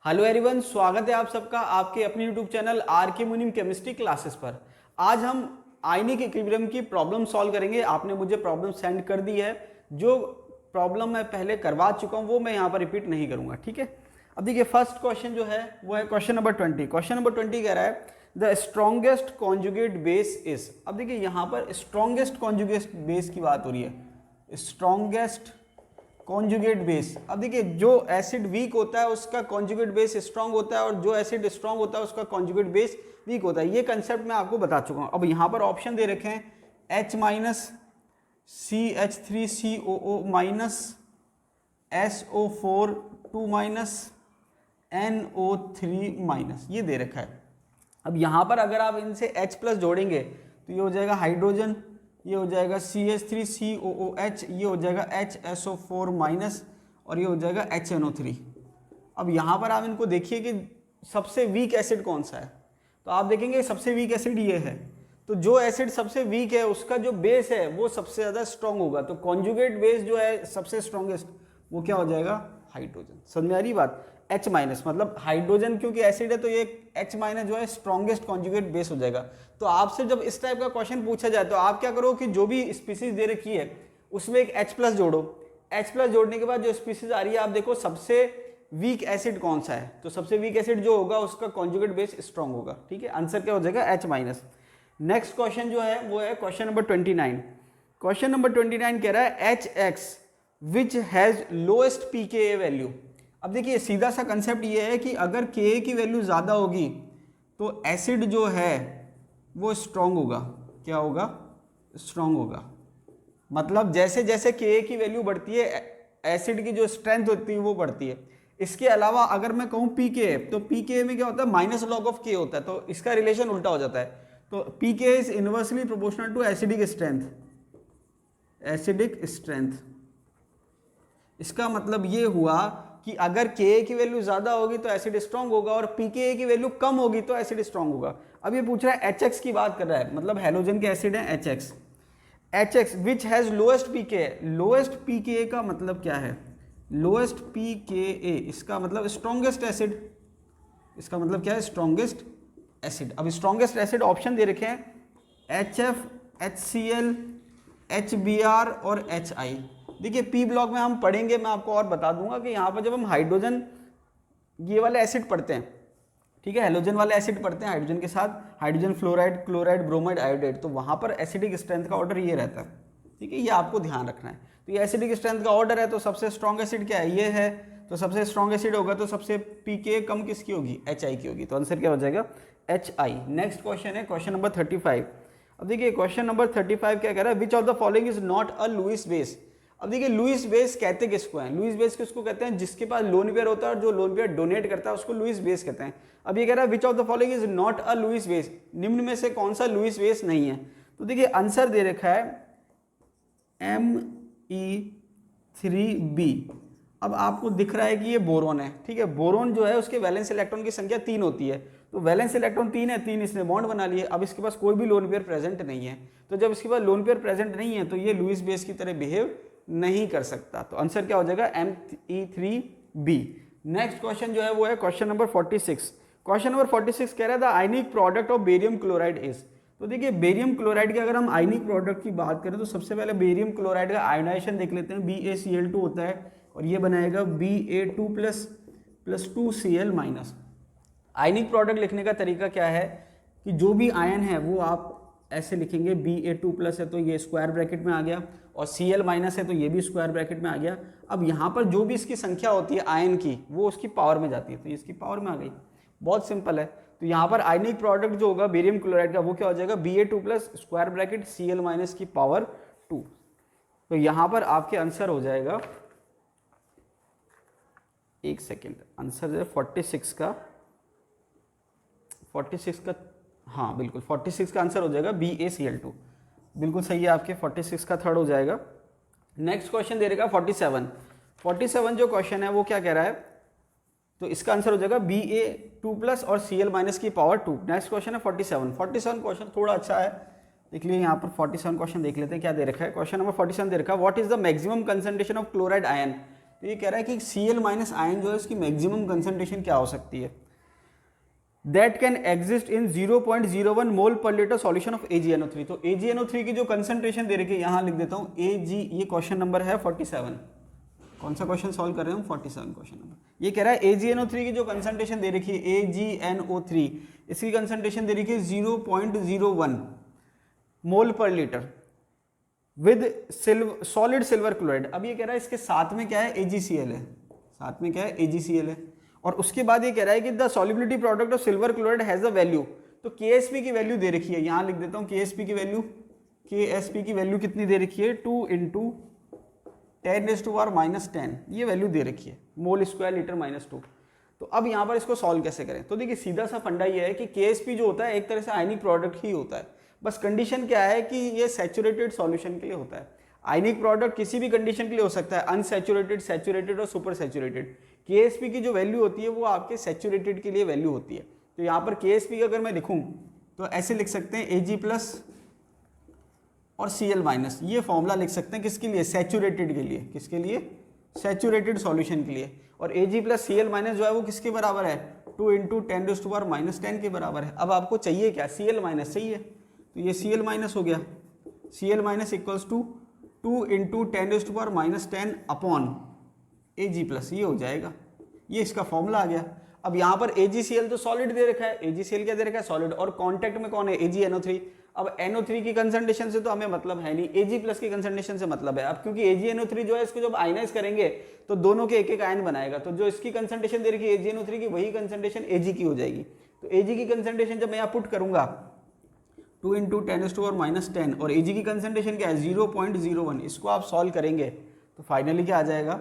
Hello everyone, स्वागत है आप सबका आपके अपने यूट्यूब चैनल आर के मुनीम केमिस्ट्री क्लासेस पर। आज हम आयनिक इक्विलिब्रियम की प्रॉब्लम सॉल्व करेंगे। आपने मुझे प्रॉब्लम सेंड कर दी है। जो प्रॉब्लम मैं पहले करवा चुका हूं वो मैं यहाँ पर रिपीट नहीं करूंगा, ठीक है। अब देखिए फर्स्ट क्वेश्चन जो है वो है क्वेश्चन नंबर 20। क्वेश्चन नंबर 20 कह रहा है the strongest conjugate base is. अब देखिए यहाँ पर स्ट्रॉन्गेस्ट कॉन्जुगेट बेस की बात हो रही है। Strongest conjugate base. अब देखिए जो एसिड वीक होता है उसका कॉन्जुगेट बेस स्ट्रांग होता है और जो एसिड स्ट्रांग होता है उसका कॉन्जुगेट बेस वीक होता है। ये कंसेप्ट मैं आपको बता चुका हूं। अब यहाँ पर ऑप्शन दे रखे हैं H minus CH3COO minus SO4 2 minus NO3 minus, ये दे रखा है। अब यहाँ पर अगर आप इनसे H प्लस जोड़ेंगे तो ये हो जाएगा हाइड्रोजन, ये हो जाएगा CH3COOH, ये हो जाएगा HSO4 माइनस और ये हो जाएगा HNO3। अब यहाँ पर आप इनको देखिए कि सबसे वीक एसिड कौन सा है, तो आप देखेंगे सबसे वीक एसिड ये है। तो जो एसिड सबसे वीक है उसका जो बेस है वो सबसे ज़्यादा स्ट्रॉन्ग होगा। तो कॉन्जुगेट बेस जो है सबसे स्ट्रॉन्गेस्ट वो क्या हो जाएगा, हाइड्रोजन। समझ में आ रही बात। H माइनस मतलब हाइड्रोजन क्योंकि एसिड है तो ये H माइनस जो है स्ट्रॉन्गेस्ट कॉन्जुगेट बेस हो जाएगा। तो आपसे जब इस टाइप का क्वेश्चन पूछा जाए तो आप क्या करो कि जो भी स्पीसीज दे रखी है उसमें एक H प्लस जोड़ो। H प्लस जोड़ने के बाद जो स्पीसीज आ रही है आप देखो सबसे वीक एसिड कौन सा है, तो सबसे वीक एसिड जो होगा उसका कॉन्जुगेट बेस स्ट्रॉन्ग होगा, ठीक है। आंसर क्या हो जाएगा, H माइनस। नेक्स्ट क्वेश्चन जो है वो है क्वेश्चन नंबर 29। क्वेश्चन नंबर 29 कह रहा है HX which has lowest pKa value. अब देखिए सीधा सा कंसेप्ट ये है कि अगर Ka की वैल्यू ज़्यादा होगी तो एसिड जो है वो स्ट्रॉन्ग होगा। क्या होगा, स्ट्रॉन्ग होगा। मतलब जैसे जैसे Ka की वैल्यू बढ़ती है एसिड की जो स्ट्रेंथ होती है वो बढ़ती है। इसके अलावा अगर मैं कहूँ pKa, तो pKa में क्या होता है, माइनस लॉग ऑफ K होता है, तो इसका रिलेशन उल्टा हो जाता है। तो pKa is inversely proportional to acidic strength. Acidic strength, इसका मतलब ये हुआ कि अगर Ka की वैल्यू ज़्यादा होगी तो एसिड स्ट्रॉन्ग होगा और pKa की वैल्यू कम होगी तो एसिड स्ट्रॉन्ग होगा। अब ये पूछ रहा है HX की बात कर रहा है, मतलब हेलोजन के एसिड है HX। HX which has lowest pKa। Lowest pKa का मतलब क्या है, लोएस्ट pKa इसका मतलब स्ट्रॉन्गेस्ट एसिड। इसका मतलब क्या है, स्ट्रॉन्गेस्ट एसिड। अब स्ट्रॉन्गेस्ट एसिड ऑप्शन दे रखे हैं HF, HCl, HBr और HI। देखिए पी ब्लॉक में हम पढ़ेंगे, मैं आपको और बता दूंगा कि यहाँ पर जब हम हाइड्रोजन ये वाले एसिड पढ़ते हैं, ठीक है, हेलोजन वाले एसिड पढ़ते हैं हाइड्रोजन के साथ, hydrogen fluoride, chloride, bromide, iodide, तो वहाँ पर एसिडिक स्ट्रेंथ का ऑर्डर ये रहता है, ठीक है। ये आपको ध्यान रखना है। तो ये एसिडिक स्ट्रेंथ का ऑर्डर है, तो सबसे स्ट्रॉन्ग एसिड क्या है, ये है। तो सबसे स्ट्रॉन्ग एसिड होगा तो सबसे pKa कम किसकी होगी, HI की होगी। तो आंसर क्या हो जाएगा, HI। नेक्स्ट क्वेश्चन है क्वेश्चन नंबर 35। अब देखिए क्वेश्चन नंबर 35 क्या कह रहा है, which of the following is not a Lewis base. अब देखिए लुईस बेस कहते किसको हैं, लुईस बेस किसको कहते हैं, जिसके पास लोन पेयर होता है और जो लोन पेयर डोनेट करता है उसको लुईस बेस कहते हैं। अब ये कह रहा है which of the following is not a Lewis base, निम्न में से कौन सा लुईस बेस नहीं है। तो देखिए आंसर दे रखा है Me3b। अब आपको दिख रहा है कि ये बोरोन है, ठीक है। बोरोन जो है उसके वैलेंस इलेक्ट्रॉन की संख्या 3 होती है, तो वैलेंस इलेक्ट्रॉन 3 है, 3 इसने बॉन्ड बना लिए। अब इसके पास कोई भी लोन पेयर प्रेजेंट नहीं है, तो जब इसके पास लोन पेयर प्रेजेंट नहीं है तो ये लुईस बेस की तरह बिहेव नहीं कर सकता। तो आंसर क्या हो जाएगा, Me3b। नेक्स्ट क्वेश्चन जो है वो है क्वेश्चन नंबर 46। क्वेश्चन नंबर 46 कह रहा है the ionic product of barium chloride is. तो देखिए बेरियम क्लोराइड के अगर हम आयनिक प्रोडक्ट की बात करें तो सबसे पहले बेरियम क्लोराइड का आयोनाइजेशन देख लेते हैं। BaCl2 होता है और ये बनाएगा Ba2 plus 2Cl minus. Ionic product लिखने का तरीका क्या है कि जो भी आयन है वो आप ऐसे लिखेंगे, Ba2 प्लस है तो ये स्क्वायर ब्रैकेट में आ गया और Cl माइनस है तो ये भी स्क्वायर ब्रैकेट में आ गया। अब यहाँ पर जो भी इसकी संख्या होती है आयन की वो उसकी पावर में जाती है, तो ये इसकी पावर में आ गई। बहुत सिंपल है। तो यहाँ पर आयनिक प्रोडक्ट जो होगा बेरियम क्लोराइड का वो क्या हो जाएगा, Ba2 plus square bracket Cl minus की पावर 2। तो यहाँ पर आपके आंसर हो जाएगा, एक सेकेंड, आंसर जो है 46 का, हाँ बिल्कुल 46 का आंसर हो जाएगा BaCl2। बिल्कुल सही है आपके, 46 का थर्ड हो जाएगा। नेक्स्ट क्वेश्चन दे रहेगा 47 जो क्वेश्चन है वो क्या कह रहा है, तो इसका आंसर हो जाएगा Ba2 प्लस और Cl माइनस की पावर 2। नेक्स्ट क्वेश्चन है 47 क्वेश्चन थोड़ा अच्छा है, देख लिए यहाँ पर 47 क्वेश्चन देख लेते हैं क्या दे रखा है। क्वेश्चन नंबर 47 दे रखा है what is the maximum concentration of chloride ion. तो ये कह रहा है कि Cl माइनस आयन जो है इसकी मैक्सिमम कंसंट्रेशन क्या हो सकती है, दैट कैन एग्जिस्ट इन 0.01 मोल पर लीटर सॉल्यूशन ऑफ AgNO3। तो AgNO3 की जो कंसंट्रेशन दे रखी है, यहाँ लिख देता हूँ Ag, ये क्वेश्चन नंबर है 47। कौन सा क्वेश्चन सॉल्व कर रहे हैं हम, 47 क्वेश्चन नंबर। ये कह रहा है AgNO3 की जो कंसंट्रेशन दे रखी है AgNO3, इसकी कंसंट्रेशन दे रखी है 0.01 मोल पर litre with solid silver chloride. अब ये कह रहा है इसके साथ में क्या है, AgCl है, साथ में क्या है, AgCl है। और उसके बाद ये कह रहा है कि the solubility product of silver chloride has a value. तो KSP की वैल्यू दे रखी है, यहाँ लिख देता हूँ KSP की वैल्यू, KSP की वैल्यू कितनी दे रखी है, 2 × 10⁻⁻10, ये वैल्यू दे रखी है, मोल स्क्वायर लीटर -2। तो अब यहाँ पर इसको सॉल्व कैसे करें, तो देखिए सीधा सा फंडा ये है कि KSP जो होता है एक तरह से आयनिक प्रोडक्ट ही होता है, बस कंडीशन क्या है कि ये सैचुरेटेड सॉल्यूशन के लिए होता है। आयनिक प्रोडक्ट किसी भी कंडीशन के लिए हो सकता है, अनसैचुरेटेड, सैचुरेटेड और सुपर सैचुरेटेड। KSP की जो वैल्यू होती है वो आपके सैचुरेटेड के लिए वैल्यू होती है। तो यहाँ पर KSP अगर मैं लिखूँ तो ऐसे लिख सकते हैं Ag+ और Cl-, ये फॉर्मूला लिख सकते हैं किसके लिए, सैचुरेटेड के लिए। किसके लिए, सैचुरेटेड सॉल्यूशन के लिए। और Ag+ Cl- जो है वो किसके बराबर है, 2 × 10⁻⁻10 के बराबर है। अब आपको चाहिए क्या, Cl- चाहिए, तो ये Cl- हो गया, Cl- equals to 2 × 10⁻10 upon Ag+, ये हो जाएगा, ये इसका फॉर्मूला आ गया। अब यहाँ पर AgCl तो सॉलिड दे रखा है, AgCl क्या दे रखा है, सॉलिड, और कांटेक्ट में कौन है, AgNO3। अब NO3 की कंसंट्रेशन से तो हमें मतलब है नहीं, Ag+ की कंसंट्रेशन से मतलब है। अब क्योंकि AgNO3 जो है इसको जब आयनाइज करेंगे तो दोनों के एक एक आयन बनाएगा, तो जो इसकी कंसंट्रेशन दे रखी है AgNO3 की, वही कंसंट्रेशन Ag की हो जाएगी। तो Ag की कंसंट्रेशन जब मैं यहाँ पुट करूंगा 2 × 10⁻10 और Ag की कंसंट्रेशन क्या है, 0.01, इसको आप सॉल्व करेंगे तो फाइनली क्या आ जाएगा,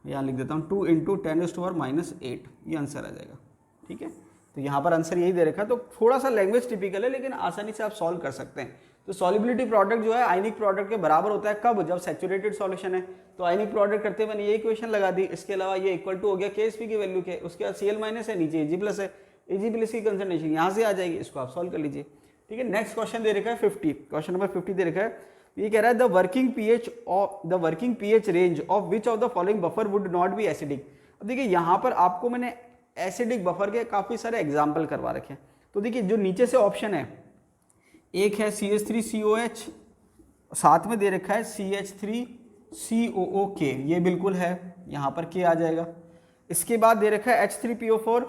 यहाँ लिख देता हूँ 2 × 10⁻8, ये आंसर आ जाएगा। ठीक है, तो यहाँ पर आंसर यही दे रखा है। तो थोड़ा सा लैंग्वेज टिपिकल है, लेकिन आसानी से आप सॉल्व कर सकते हैं। तो सॉल्युबिलिटी प्रोडक्ट जो है आयनिक प्रोडक्ट के बराबर होता है, कब, जब सैचुरेटेड सॉल्यूशन है। तो आयनिक प्रोडक्ट करते मैंने ये इक्वेशन लगा दी, इसके अलावा ये इक्वल टू हो गया KSP की वैल्यू के, उसके बाद Cl- है, नीचे Ag+ है, Ag+ की कंसंट्रेशन यहाँ से आ जाएगी, इसको आप सॉल्व कर लीजिए। ठीक है, नेक्स्ट क्वेश्चन दे रखा है 50, क्वेश्चन नंबर 50 दे रखा है। ये कह रहा है the working pH range of which of the following buffer would not be acidic. अब देखिए यहाँ पर आपको मैंने एसिडिक बफर के काफी सारे एग्जाम्पल करवा रखे हैं। तो देखिए जो नीचे से ऑप्शन है, एक है CH3COH, साथ में दे रखा है CH3COOK, ये बिल्कुल है, यहाँ पर K आ जाएगा। इसके बाद दे रखा है H3PO4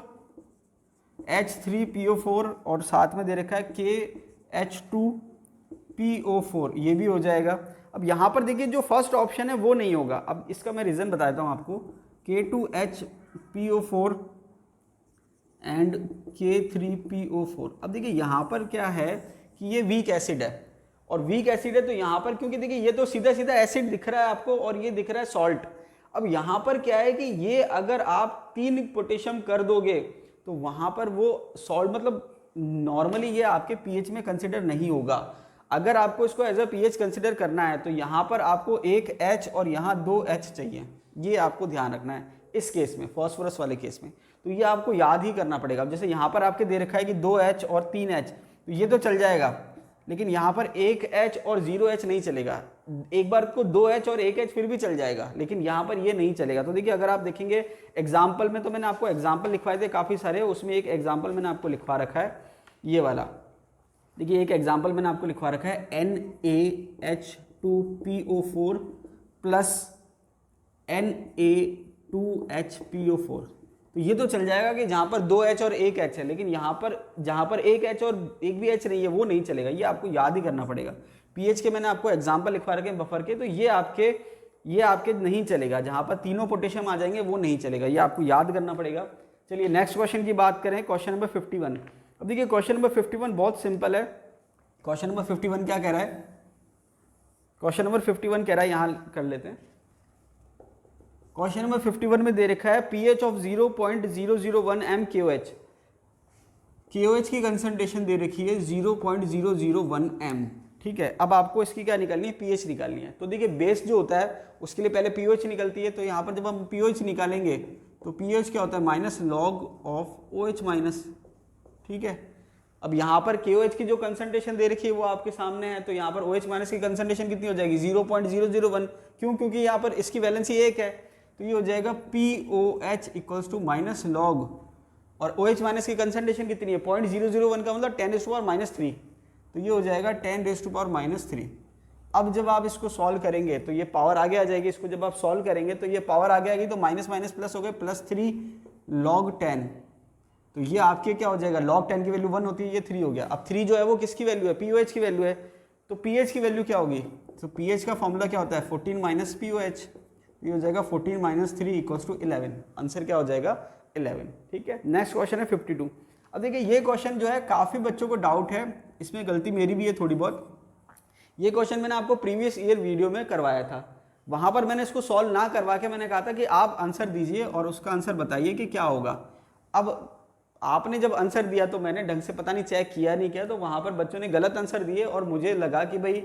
और साथ में दे रखा है KH2PO4, ये भी हो जाएगा। अब यहाँ पर देखिए जो फर्स्ट ऑप्शन है वो नहीं होगा। अब इसका मैं रीज़न बताता हूँ आपको, K2HPO4 एंड K3PO4। अब देखिए यहाँ पर क्या है कि ये वीक एसिड है, और वीक एसिड है तो यहाँ पर, क्योंकि देखिए ये तो सीधा सीधा एसिड दिख रहा है आपको और ये दिख रहा है सॉल्ट। अब यहाँ पर क्या है कि ये अगर आप 3 पोटेशियम कर दोगे तो वहाँ पर वो सॉल्ट, मतलब नॉर्मली ये आपके पीएच में कंसिडर नहीं होगा। अगर आपको इसको एज अ पीएच कंसिडर करना है तो यहाँ पर आपको एक H और यहाँ 2 H चाहिए, ये आपको ध्यान रखना है इस केस में, फॉस्फोरस वाले केस में। तो ये आपको याद ही करना पड़ेगा। जैसे यहाँ पर आपके दे रखा है कि 2 H और 3 H, तो ये तो चल जाएगा, लेकिन यहाँ पर 1 H और 0 H नहीं चलेगा। एक बार को 2 H और 1 H फिर भी चल जाएगा, लेकिन यहाँ पर ये नहीं चलेगा। तो देखिए अगर आप देखेंगे एग्जाम्पल में, तो मैंने आपको एग्जाम्पल लिखवाए थे काफ़ी सारे, उसमें एक एग्जाम्पल मैंने आपको लिखवा रखा है ये वाला। देखिए एक एग्जाम्पल मैंने आपको लिखवा रखा है NaH2PO4 प्लस Na2HPO4। तो ये तो चल जाएगा कि जहाँ पर 2 H और 1 H है, लेकिन यहाँ पर जहाँ पर 1 H और 1 भी H नहीं है वो नहीं चलेगा। ये आपको याद ही करना पड़ेगा। पीएच के मैंने आपको एग्जाम्पल लिखवा रखे हैं बफर के, तो ये आपके नहीं चलेगा। जहाँ पर तीनों पोटेशियम आ जाएंगे वो नहीं चलेगा, ये आपको याद करना पड़ेगा। चलिए नेक्स्ट क्वेश्चन की बात करें, क्वेश्चन नंबर 51। अब देखिए क्वेश्चन नंबर 51 बहुत सिंपल है। क्वेश्चन नंबर 51 क्या कह रहा है, क्वेश्चन नंबर 51 कह रहा है, यहाँ कर लेते हैं। क्वेश्चन नंबर 51 में दे रखा है pH of 0.001 m KOH। KOH की कंसंट्रेशन दे रखी है 0.001 m। ठीक है, अब आपको इसकी क्या निकालनी है, pH निकालनी है। तो देखिए बेस जो होता है उसके लिए पहले pOH निकलती है, तो यहाँ पर जब हम pOH निकालेंगे तो pH क्या होता है, -log ऑफ OH-। ठीक है, अब यहाँ पर KOH की जो कंसंट्रेशन दे रखी है वो आपके सामने है, तो यहाँ पर OH- की कंसंट्रेशन कितनी हो जाएगी, 0.001। क्यों, क्योंकि यहाँ पर इसकी वैलेंसी 1 है, तो ये हो जाएगा POH equals to minus log, और OH माइनस की कंसंट्रेशन कितनी है 0.001 का मतलब 10⁻³ तो ये हो जाएगा 10⁻³ अब जब आप इसको सॉल्व करेंगे तो ये पावर आगे आ जाएगी, इसको जब आप सॉल्व करेंगे तो ये पावर आगे आ गई, तो माइनस माइनस प्लस हो गए +3 log 10, तो ये आपके क्या हो जाएगा log 10 की वैल्यू 1 होती है, ये 3 हो गया। अब 3 जो है वो किसकी वैल्यू है, POH की वैल्यू है, तो PH की वैल्यू क्या होगी, तो PH का फॉर्मूला क्या होता है 14 माइनस POH, ये हो जाएगा 14 माइनस 3 इक्वल्स टू 11, आंसर क्या हो जाएगा 11। ठीक है, नेक्स्ट क्वेश्चन है 52। अब देखिए ये क्वेश्चन जो है काफ़ी बच्चों को डाउट है, इसमें गलती मेरी भी है थोड़ी बहुत। ये क्वेश्चन मैंने आपको प्रीवियस ईयर वीडियो में करवाया था, वहाँ पर मैंने इसको सॉल्व ना करवा के मैंने कहा था कि आप आंसर दीजिए और उसका आंसर बताइए कि क्या होगा। अब आपने जब आंसर दिया तो मैंने ढंग से पता नहीं चेक किया नहीं किया, तो वहाँ पर बच्चों ने गलत आंसर दिए और मुझे लगा कि भाई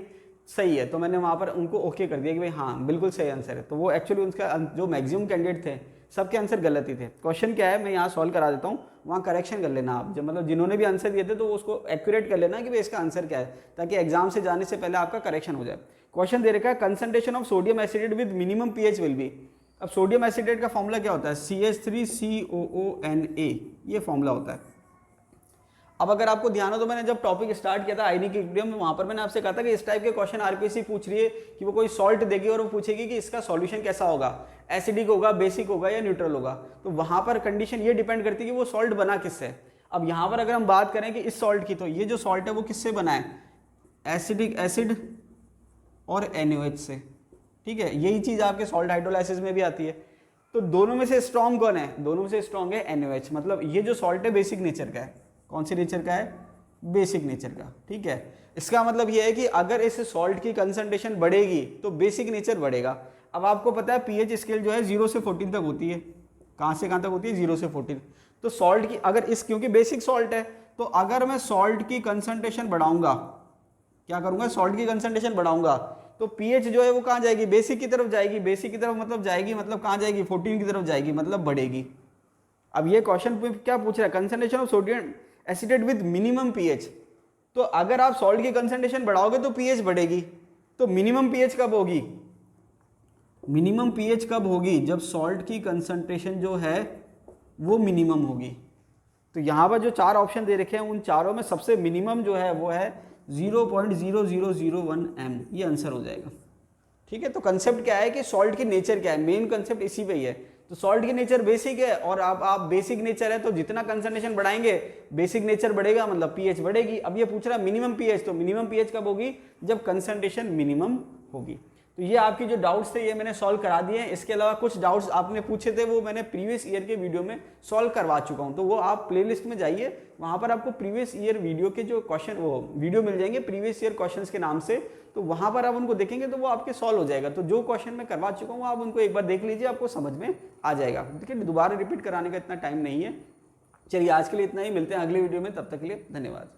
सही है, तो मैंने वहाँ पर उनको ओके कर दिया कि भाई हाँ बिल्कुल सही आंसर है। तो वो एक्चुअली उनका जो मैक्सिमम कैंडिडेट थे सबके आंसर गलत ही थे। क्वेश्चन क्या है मैं यहाँ सॉल्व करा देता हूँ, वहाँ करेक्शन कर लेना आप, जब मतलब जिन्होंने भी आंसर दिए थे तो उसको एक्यूरेट कर लेना कि भाई इसका आंसर क्या है, ताकि एग्जाम से जाने से पहले आपका करेक्शन हो जाए। क्वेश्चन दे रखा है concentration of sodium acetate with minimum pH will be. अब सोडियम एसिडेट का फॉर्मूला क्या होता है CH3COONA, ये फॉर्मूला होता है। अब अगर आपको ध्यान हो तो मैंने जब टॉपिक स्टार्ट किया था आयनिक इक्विलिब्रियम में, वहां पर मैंने आपसे कहा था कि इस टाइप के क्वेश्चन आरपीएससी पूछ रही है कि वो कोई सॉल्ट देगी और वो पूछेगी कि इसका सॉल्यूशन कैसा होगा, एसिडिक होगा, बेसिक होगा या न्यूट्रल होगा। तो वहां पर कंडीशन ये डिपेंड करती है कि वो सॉल्ट बना किससे। अब यहाँ पर अगर हम बात करें कि इस सॉल्ट की, तो ये जो सॉल्ट है वो किससे बना है, एसिडिक एसिड और NaOH से। ठीक है, यही चीज आपके सॉल्ट हाइड्रोलाइसिस में भी आती है। तो दोनों में से स्ट्रॉन्ग कौन है, दोनों में से स्ट्रॉन्ग है NaOH, मतलब ये जो सॉल्ट है बेसिक नेचर का है। कौन सी नेचर का है, बेसिक नेचर का। ठीक है, इसका मतलब ये है कि अगर इस सॉल्ट की कंसंट्रेशन बढ़ेगी तो बेसिक नेचर बढ़ेगा। अब आपको पता है पीएच स्केल जो है 0 से 14 तक होती है, कहाँ से कहाँ तक होती है 0 से 14। तो सॉल्ट की अगर इस, क्योंकि बेसिक सॉल्ट है, तो अगर मैं सॉल्ट की कंसंट्रेशन बढ़ाऊंगा, क्या करूंगा, सॉल्ट की कंसंट्रेशन बढ़ाऊंगा, तो पीएच जो है वो कहाँ जाएगी, बेसिक की तरफ जाएगी। बेसिक की तरफ मतलब जाएगी, मतलब कहाँ जाएगी, 14 की तरफ जाएगी, मतलब बढ़ेगी। अब ये क्वेश्चन क्या पूछ रहा है, concentration of sodium acetate with minimum pH. तो अगर आप सॉल्ट की कंसंट्रेशन बढ़ाओगे तो पीएच बढ़ेगी। तो मिनिमम पीएच कब होगी, मिनिमम पीएच कब होगी, जब सॉल्ट की कंसंट्रेशन जो है वो मिनिमम होगी। तो यहाँ पर जो 4 ऑप्शन दे रखे हैं उन चारों में सबसे मिनिमम जो है वो है 0.0001 m, ये आंसर हो जाएगा। ठीक है, तो कंसेप्ट क्या है कि सॉल्ट की नेचर क्या है, मेन कंसेप्ट इसी पे ही है। तो सॉल्ट की नेचर बेसिक है, और अब आप बेसिक नेचर है तो जितना कंसंट्रेशन बढ़ाएंगे बेसिक नेचर बढ़ेगा, मतलब पीएच बढ़ेगी। अब ये पूछ रहा है मिनिमम पीएच, तो मिनिमम पीएच कब होगी, जब कंसंट्रेशन मिनिमम होगी। तो ये आपकी जो डाउट्स थे ये मैंने सॉल्व करा दिए हैं। इसके अलावा कुछ डाउट्स आपने पूछे थे वो मैंने प्रीवियस ईयर के वीडियो में सॉल्व करवा चुका हूं, तो वो आप प्लेलिस्ट में जाइए, वहां पर आपको प्रीवियस ईयर वीडियो के जो क्वेश्चन वो वीडियो मिल जाएंगे प्रीवियस ईयर क्वेश्चंस के नाम से, तो वहां पर आप उनको देखेंगे तो वो आपके सॉल्व हो जाएगा। तो जो क्वेश्चन मैं करवा चुका हूँ आप उनको एक बार देख लीजिए, आपको समझ में आ जाएगा। देखिए दोबारा रिपीट कराने का इतना टाइम नहीं है। चलिए आज के लिए इतना ही, मिलते हैं अगले वीडियो में, तब तक के लिए धन्यवाद।